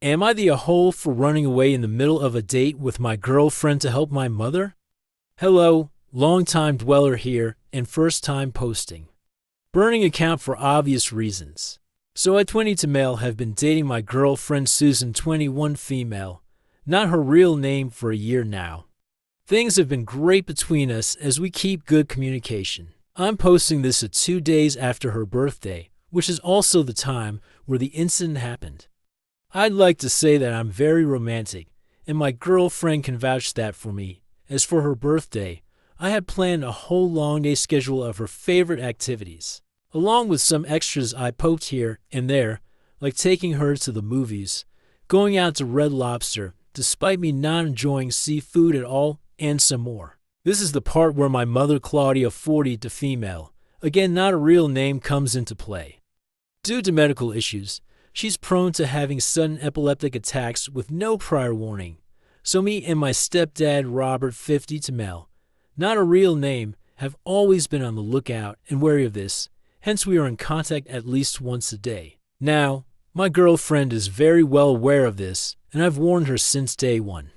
Am I the a-hole for running away in the middle of a date with my girlfriend to help my mother? Hello, long-time dweller here and first-time posting. Burning account for obvious reasons. So I, 22 male, have been dating my girlfriend Susan, 21 female, not her real name, for a year now. Things have been great between us as we keep good communication. I'm posting this at 2 days after her birthday, which is also the time where the incident happened. I'd like to say that I'm very romantic, and my girlfriend can vouch that for me, as for her birthday, I had planned a whole long day schedule of her favorite activities, along with some extras I poked here and there, like taking her to the movies, going out to Red Lobster, despite me not enjoying seafood at all, and some more. This is the part where my mother Claudia, 40 to female, again not a real name, comes into play. Due to medical issues, she's prone to having sudden epileptic attacks with no prior warning. So me and my stepdad Robert, 50 to male, not a real name, have always been on the lookout and wary of this, hence we are in contact at least once a day. Now, my girlfriend is very well aware of this, and I've warned her since day one.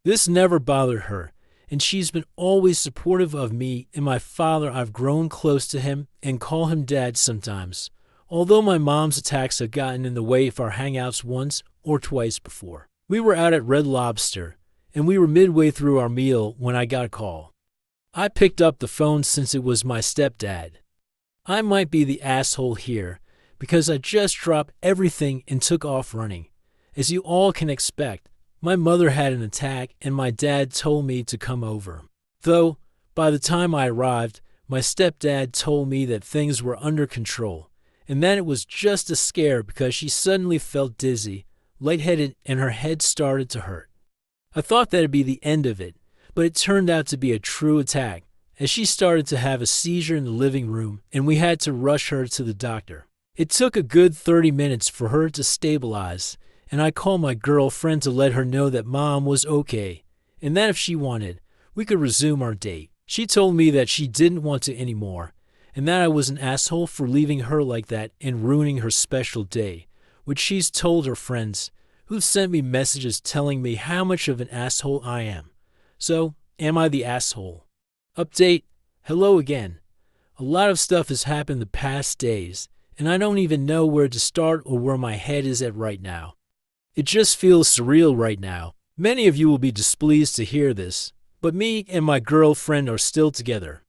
This never bothered her, and she's been always supportive of me and my father. I've grown close to him and call him dad sometimes, although my mom's attacks have gotten in the way of our hangouts once or twice before. We were out at Red Lobster, and we were midway through our meal when I got a call. I picked up the phone since it was my stepdad. I might be the asshole here, because I just dropped everything and took off running. As you all can expect, my mother had an attack and my dad told me to come over. Though, by the time I arrived, my stepdad told me that things were under control, and that it was just a scare because she suddenly felt dizzy, lightheaded, and her head started to hurt. I thought that'd be the end of it, but it turned out to be a true attack, as she started to have a seizure in the living room and we had to rush her to the doctor. It took a good 30 minutes for her to stabilize, and I called my girlfriend to let her know that Mom was okay, and that if she wanted, we could resume our date. She told me that she didn't want to anymore, and that I was an asshole for leaving her like that and ruining her special day, which she's told her friends, who've sent me messages telling me how much of an asshole I am. So, am I the asshole? Update, hello again. A lot of stuff has happened the past days, and I don't even know where to start or where my head is at right now. It just feels surreal right now. Many of you will be displeased to hear this, but me and my girlfriend are still together.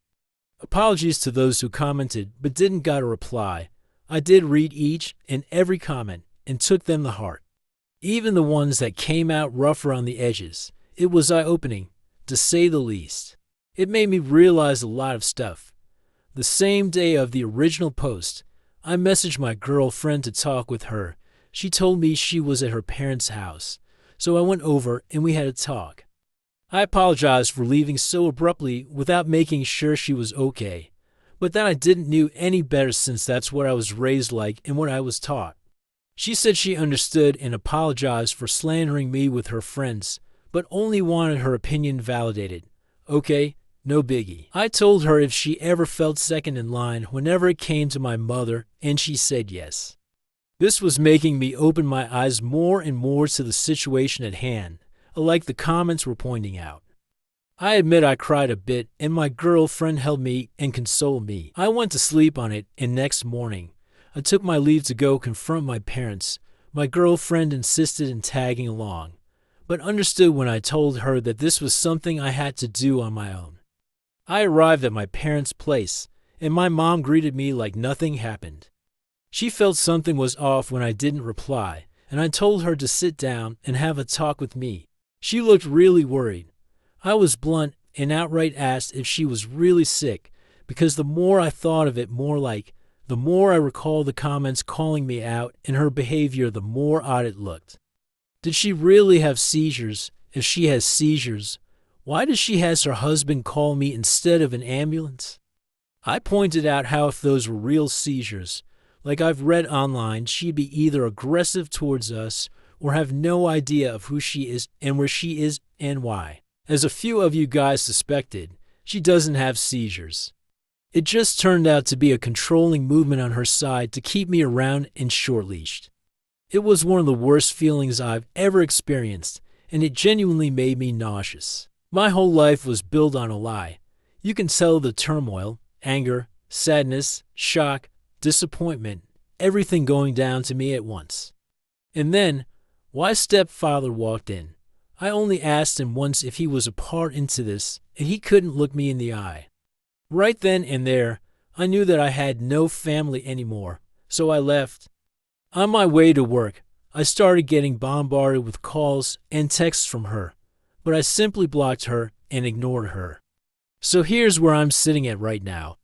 Apologies to those who commented but didn't get a reply. I did read each and every comment and took them to heart. Even the ones that came out rougher on the edges. It was eye-opening, to say the least. It made me realize a lot of stuff. The same day of the original post, I messaged my girlfriend to talk with her. She told me she was at her parents' house, so I went over and we had a talk. I apologized for leaving so abruptly without making sure she was okay, but that I didn't know any better since that's what I was raised like and what I was taught. She said she understood and apologized for slandering me with her friends, but only wanted her opinion validated. Okay, no biggie. I told her if she ever felt second in line whenever it came to my mother, and she said yes. This was making me open my eyes more and more to the situation at hand, like the comments were pointing out. I admit I cried a bit, and my girlfriend held me and consoled me. I went to sleep on it, and next morning, I took my leave to go confront my parents. My girlfriend insisted in tagging along, but understood when I told her that this was something I had to do on my own. I arrived at my parents' place, and my mom greeted me like nothing happened. She felt something was off when I didn't reply, and I told her to sit down and have a talk with me. She looked really worried. I was blunt and outright asked if she was really sick, because the more I thought of it, the more I recalled the comments calling me out and her behavior, the more odd it looked. Did she really have seizures? If she has seizures, why does she have her husband call me instead of an ambulance? I pointed out how if those were real seizures, like I've read online, she'd be either aggressive towards us or have no idea of who she is and where she is and why. As a few of you guys suspected, she doesn't have seizures. It just turned out to be a controlling movement on her side to keep me around and short-leashed. It was one of the worst feelings I've ever experienced, and it genuinely made me nauseous. My whole life was built on a lie. You can tell the turmoil, anger, sadness, shock, disappointment, everything going down to me at once. And then, why stepfather walked in. I only asked him once if he was a part into this, and he couldn't look me in the eye. Right then and there, I knew that I had no family anymore, so I left. On my way to work, I started getting bombarded with calls and texts from her, but I simply blocked her and ignored her. So here's where I'm sitting at right now.